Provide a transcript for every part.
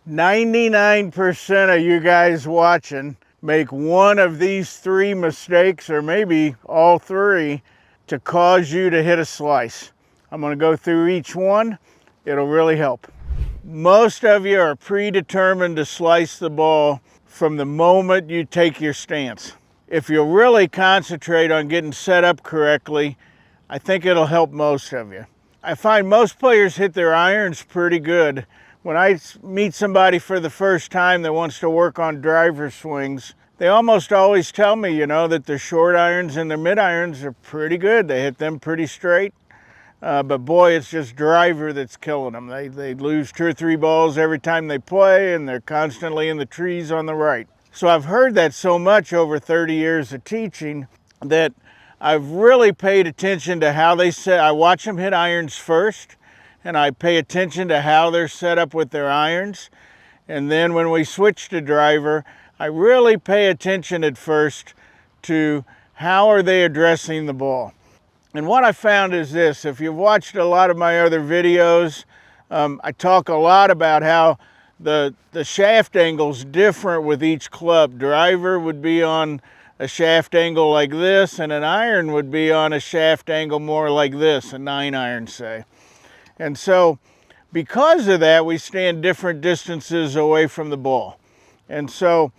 99% of you guys watching make one of these three mistakes, or maybe all three, to cause you to hit a slice. I'm going to go through each one. It'll really help. Most of you are predetermined to slice the ball from the moment you take your stance. If you'll really concentrate on getting set up correctly, I think it'll help most of you. I find most players hit their irons pretty good. When I meet somebody for the first time that wants to work on driver swings, they almost always tell me, that their short irons and their mid irons are pretty good. They hit them pretty straight. But boy, it's just driver that's killing them. They lose 2 or 3 balls every time they play, and they're constantly in the trees on the right. So I've heard that so much over 30 years of teaching that I've really paid attention to how they set. I watch them hit irons first, and I pay attention to how they're set up with their irons. And then when we switch to driver, I really pay attention at first to how are they addressing the ball. And what I found is this: if you've watched a lot of my other videos, I talk a lot about how the shaft angle's different with each club. Driver would be on a shaft angle like this, and an iron would be on a shaft angle more like this, a 9-iron say. And so because of that, we stand different distances away from the ball. And so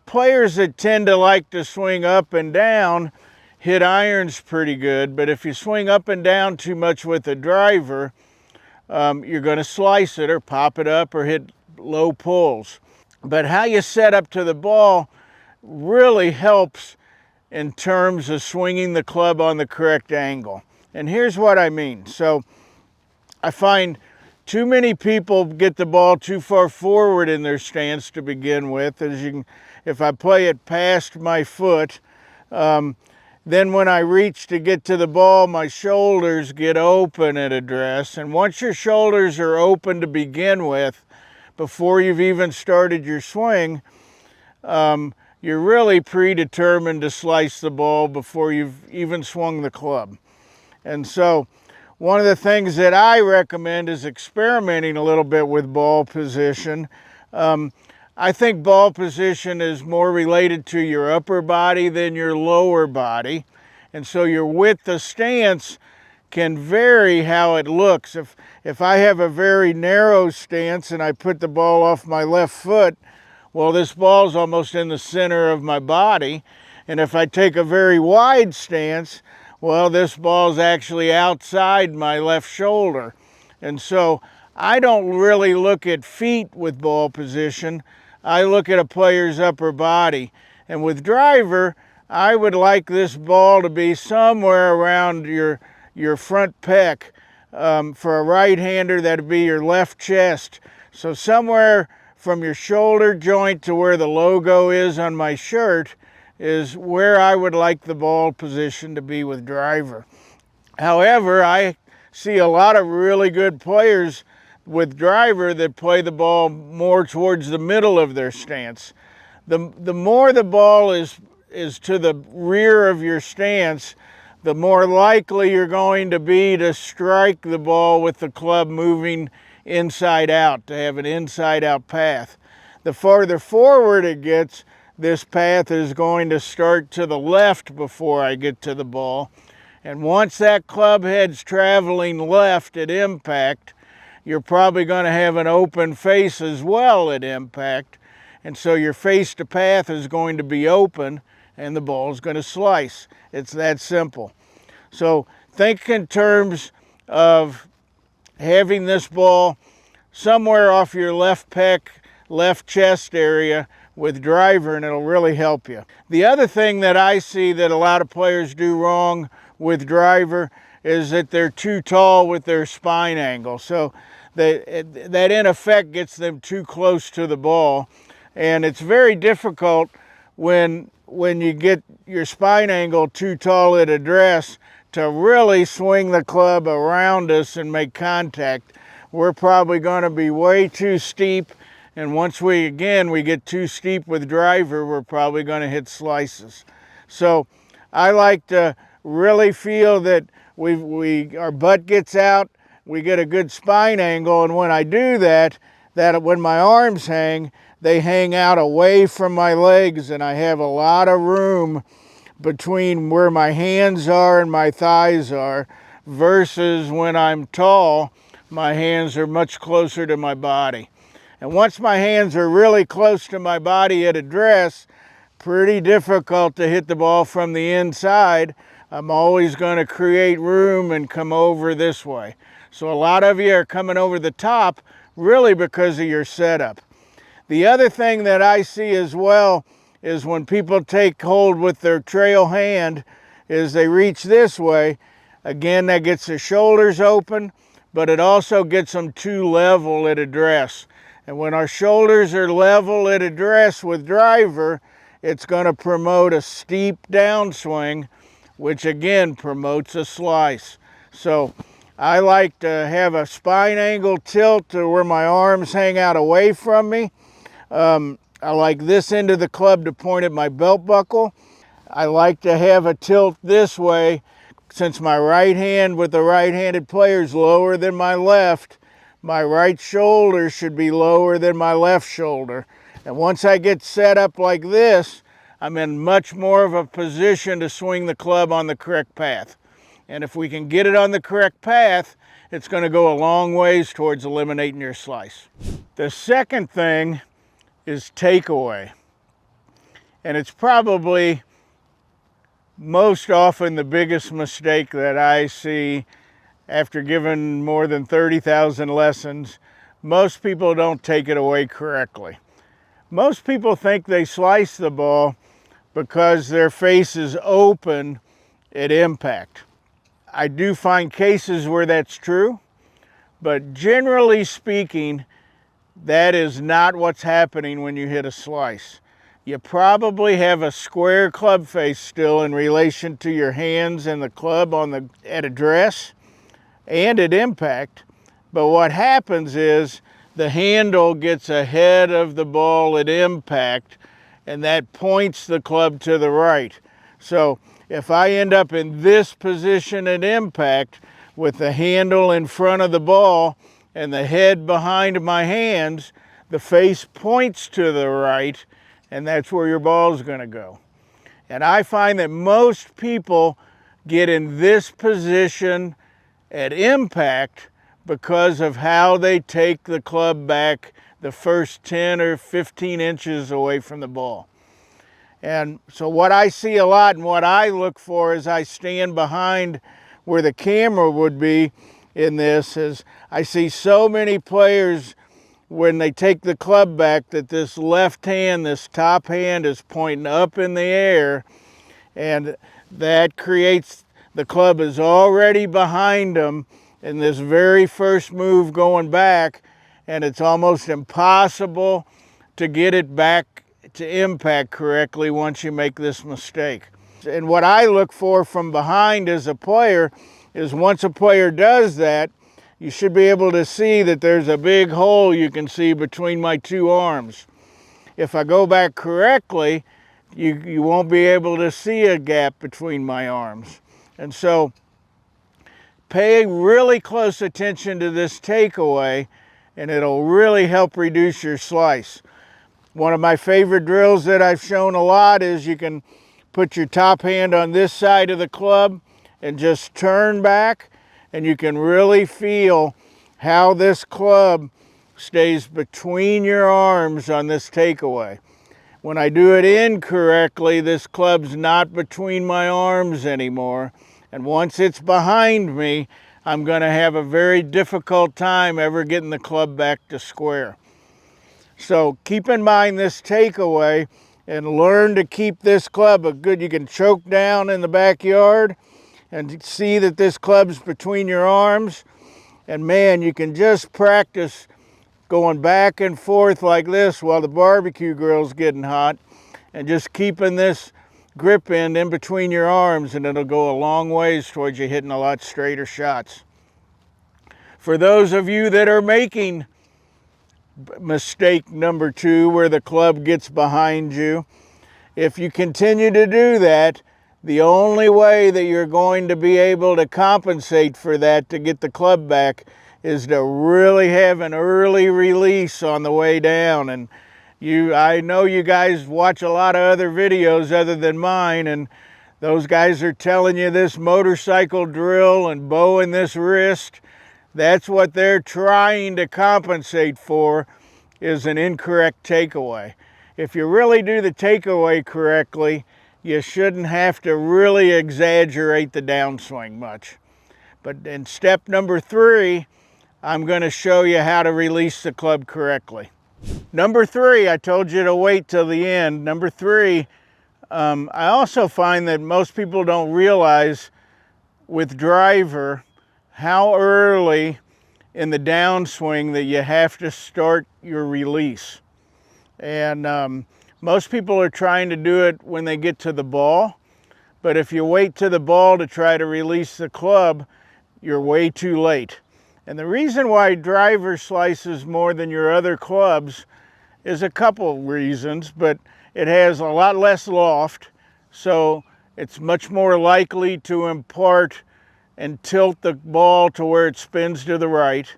players that tend to like to swing up and down hit irons pretty good, but if you swing up and down too much with a driver, you're going to slice it or pop it up or hit low pulls. But how you set up to the ball really helps in terms of swinging the club on the correct angle. And here's what I mean. So I find too many people get the ball too far forward in their stance to begin with. If I play it past my foot, then when I reach to get to the ball, my shoulders get open at address. And once your shoulders are open to begin with, before you've even started your swing, you're really predetermined to slice the ball before you've even swung the club. And so one of the things that I recommend is experimenting a little bit with ball position. I think ball position is more related to your upper body than your lower body. And so your width of stance can vary how it looks. If I have a very narrow stance and I put the ball off my left foot, well, this ball's almost in the center of my body. And if I take a very wide stance, well, this ball's actually outside my left shoulder. And so I don't really look at feet with ball position. I look at a player's upper body. And with driver, I would like this ball to be somewhere around your front pec. For a right-hander, that'd be your left chest. So somewhere from your shoulder joint to where the logo is on my shirt is where I would like the ball position to be with driver. However, I see a lot of really good players with driver that play the ball more towards the middle of their stance. The more the ball is to the rear of your stance, the more likely you're going to be to strike the ball with the club moving inside out, to have an inside out path. The farther forward it gets, this path is going to start to the left before I get to the ball. And once that club head's traveling left at impact, you're probably going to have an open face as well at impact. And so your face to path is going to be open and the ball is going to slice. It's that simple. So think in terms of having this ball somewhere off your left pec, left chest area with driver, and it'll really help you. The other thing that I see that a lot of players do wrong with driver is that they're too tall with their spine angle. So that in effect gets them too close to the ball. And it's very difficult when you get your spine angle too tall at address to really swing the club around us and make contact. We're probably going to be way too steep, and once we get too steep with driver, we're probably going to hit slices. So I like to really feel that our butt gets out, we get a good spine angle, and when I do that, that when my arms hang, they hang out away from my legs, and I have a lot of room between where my hands are and my thighs are, versus when I'm tall, my hands are much closer to my body. And once my hands are really close to my body at address, pretty difficult to hit the ball from the inside. I'm always going to create room and come over this way. So a lot of you are coming over the top really because of your setup. The other thing that I see as well is when people take hold with their trail hand is they reach this way. Again, that gets the shoulders open, but it also gets them too level at address. And when our shoulders are level at address with driver, it's going to promote a steep downswing, which again promotes a slice. So I like to have a spine angle tilt to where my arms hang out away from me. I like this end of the club to point at my belt buckle. I like to have a tilt this way, since my right hand with the right-handed player is lower than my left. My right shoulder should be lower than my left shoulder. And once I get set up like this, I'm in much more of a position to swing the club on the correct path. And if we can get it on the correct path, it's going to go a long ways towards eliminating your slice. The second thing is takeaway. And it's probably most often the biggest mistake that I see after giving more than 30,000 lessons. Most people don't take it away correctly. Most people think they slice the ball because their face is open at impact. I do find cases where that's true, but generally speaking, that is not what's happening when you hit a slice. You probably have a square club face still in relation to your hands and the club at address and at impact, but what happens is the handle gets ahead of the ball at impact, and that points the club to the right. So if I end up in this position at impact with the handle in front of the ball and the head behind my hands, the face points to the right, and that's where your ball is going to go. And I find that most people get in this position at impact because of how they take the club back the first 10 or 15 inches away from the ball. And so what I see a lot and what I look for as I stand behind where the camera would be in this is I see so many players when they take the club back that this left hand, this top hand is pointing up in the air, and that creates the club is already behind them in this very first move going back, and it's almost impossible to get it back to impact correctly once you make this mistake. And what I look for from behind as a player is once a player does that, you should be able to see that there's a big hole you can see between my two arms. If I go back correctly, you won't be able to see a gap between my arms. And so pay really close attention to this takeaway, and it'll really help reduce your slice. One of my favorite drills that I've shown a lot is you can put your top hand on this side of the club and just turn back, and you can really feel how this club stays between your arms on this takeaway. When I do it incorrectly, this club's not between my arms anymore. And once it's behind me, I'm going to have a very difficult time ever getting the club back to square. So keep in mind this takeaway and learn to keep this club a good, you can choke down in the backyard and see that this club's between your arms. And man, you can just practice going back and forth like this while the barbecue grill's getting hot, and just keeping this grip end in between your arms, and it'll go a long ways towards you hitting a lot straighter shots. For those of you that are making mistake number 2 where the club gets behind you, if you continue to do that, the only way that you're going to be able to compensate for that to get the club back is to really have an early release on the way down. And I know you guys watch a lot of other videos other than mine, and those guys are telling you this motorcycle drill and bowing this wrist. That's what they're trying to compensate for, is an incorrect takeaway. If you really do the takeaway correctly, you shouldn't have to really exaggerate the downswing much. But in step number 3, I'm going to show you how to release the club correctly. Number 3, I told you to wait till the end. Number 3, I also find that most people don't realize with driver how early in the downswing that you have to start your release. And most people are trying to do it when they get to the ball, but if you wait to the ball to try to release the club, you're way too late. And the reason why driver slices more than your other clubs is a couple reasons, but it has a lot less loft, so it's much more likely to impart and tilt the ball to where it spins to the right.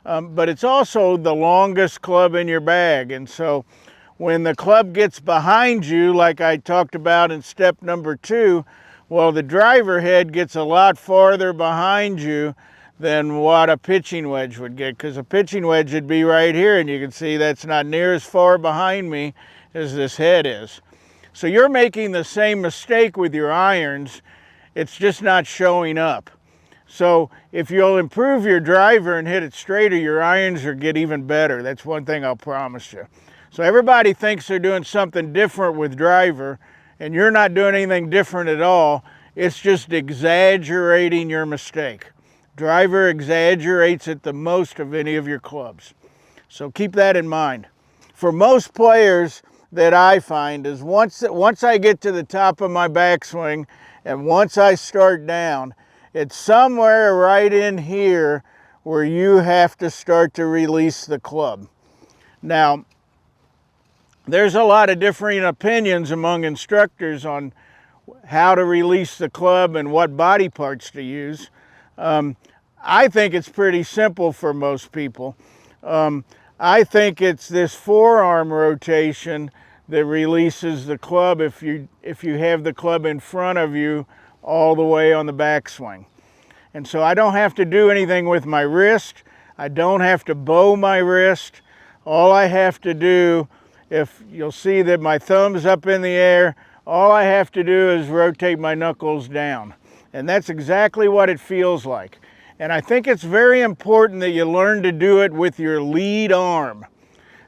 But it's also the longest club in your bag, and so when the club gets behind you, like I talked about in step number 2, well, the driver head gets a lot farther behind you than what a pitching wedge would get, because a pitching wedge would be right here, and you can see that's not near as far behind me as this head is. So you're making the same mistake with your irons, it's just not showing up. So if you'll improve your driver and hit it straighter, your irons will get even better. That's one thing I'll promise you. So everybody thinks they're doing something different with driver, and you're not doing anything different at all. It's just exaggerating your mistake. Driver exaggerates it the most of any of your clubs. So keep that in mind. For most players that I find is once I get to the top of my backswing and once I start down, it's somewhere right in here where you have to start to release the club. Now, there's a lot of differing opinions among instructors on how to release the club and what body parts to use. I think it's pretty simple for most people. I think it's this forearm rotation that releases the club if you have the club in front of you all the way on the backswing. And so I don't have to do anything with my wrist. I don't have to bow my wrist. All I have to do, if you'll see that my thumb's up in the air, all I have to do is rotate my knuckles down. And that's exactly what it feels like. And I think it's very important that you learn to do it with your lead arm.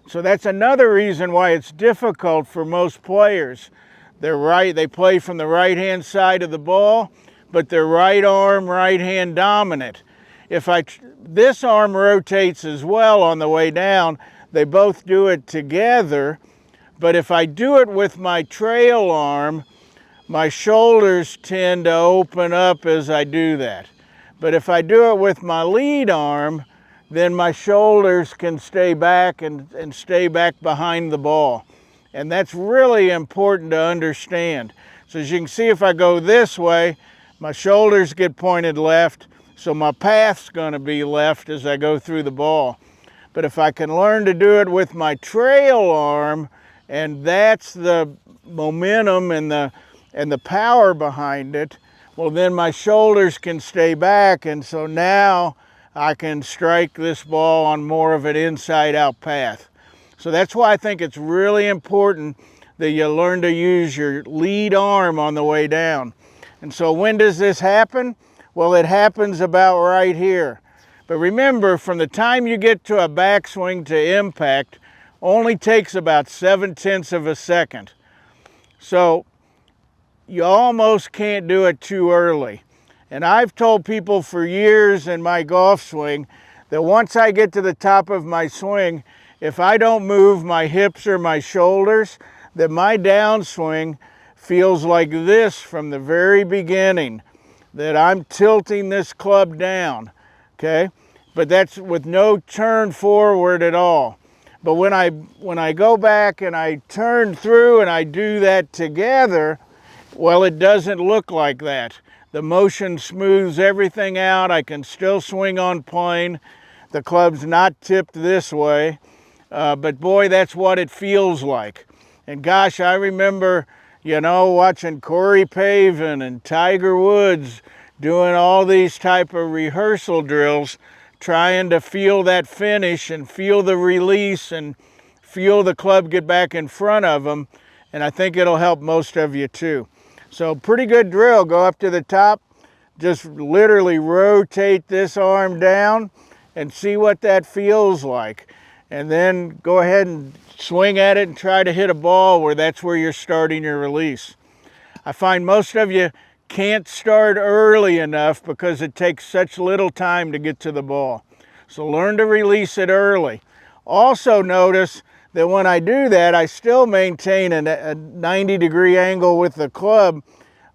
So that's another reason why it's difficult for most players. They play from the right-hand side of the ball, but they're right arm, right hand dominant. If this arm rotates as well on the way down, they both do it together, but if I do it with my trail arm, my shoulders tend to open up as I do that. But if I do it with my lead arm, then my shoulders can stay back and stay back behind the ball. And that's really important to understand. So as you can see, if I go this way, my shoulders get pointed left, so my path's going to be left as I go through the ball. But if I can learn to do it with my trail arm, and that's the momentum and the power behind it, well, then my shoulders can stay back, and so now I can strike this ball on more of an inside-out path. So that's why I think it's really important that you learn to use your lead arm on the way down. And so when does this happen? Well, it happens about right here. But remember, from the time you get to a backswing to impact, only takes about 7/10 of a second. So you almost can't do it too early. And I've told people for years in my golf swing that once I get to the top of my swing, if I don't move my hips or my shoulders, that my downswing feels like this from the very beginning, that I'm tilting this club down, okay? But that's with no turn forward at all. But when I go back and I turn through and I do that together, well, it doesn't look like that. The motion smooths everything out. I can still swing on plane, The club's not tipped this way, but boy, that's what it feels like. And gosh, I remember, you know, watching Corey Pavin and Tiger Woods doing all these type of rehearsal drills, trying to feel that finish and feel the release and feel the club get back in front of them. And I think it'll help most of you too. So pretty good drill. Go up to the top, just literally rotate this arm down and see what that feels like. And then go ahead and swing at it and try to hit a ball where that's where you're starting your release. I find most of you can't start early enough because it takes such little time to get to the ball. So learn to release it early. Also notice that when I do that, I still maintain a 90-degree angle with the club.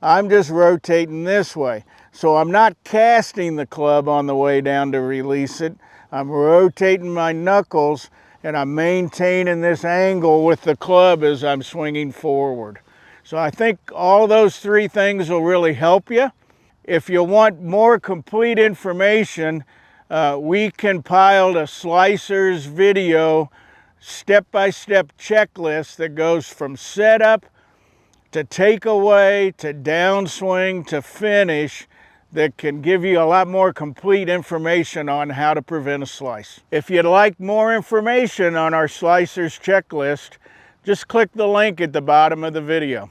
I'm just rotating this way. So I'm not casting the club on the way down to release it. I'm rotating my knuckles and I'm maintaining this angle with the club as I'm swinging forward. So I think all those three things will really help you. If you want more complete information, we compiled a Slicers video step-by-step checklist that goes from setup to takeaway to downswing to finish that can give you a lot more complete information on how to prevent a slice. If you'd like more information on our Slicers checklist, just click the link at the bottom of the video.